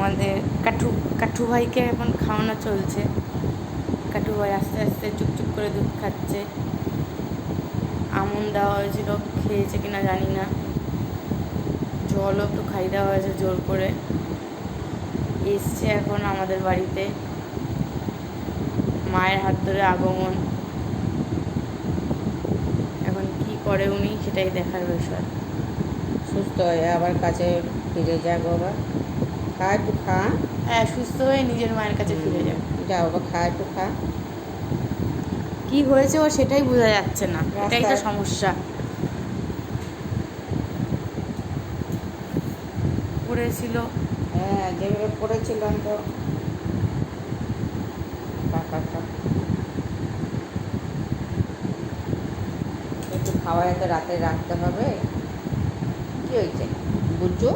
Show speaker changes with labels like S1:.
S1: আমাদের কাঠু ভাইকে এখন খাওয়ানো চলছে। কাঠু ভাই আস্তে আস্তে চুপচুপ করে দুধ খাচ্ছে। আমন দেওয়া হয়েছিল, খেয়েছে কিনা জানি না। জলও একটু খাই দেওয়া হয়েছে জোর করে। এসছে এখন আমাদের বাড়িতে, মায়ের হাত ধরে আগমন। এখন কি করে উনি, সেটাই দেখার বিষয়।
S2: সুস্থ হয়ে আবার কাছে ফিরে যাক বাবা, খা একটু খা।
S1: হ্যাঁ, সুস্থ হয়ে নিজের মায়ের কাছে ফিরে যাবে।
S2: যা বাবা, খা একটু খা।
S1: কি হয়েছে ও সেটাই বোঝা যাচ্ছে না, এটাই তো
S2: রাস্তায়
S1: সমস্যা। পড়েছিল।
S2: হ্যাঁ, যেভাবে পড়েছিলাম তো। খা খা খা, একটু খাওয়ায় তো রাতে রাখতে হবে। কি হয়েছে বুঝছো?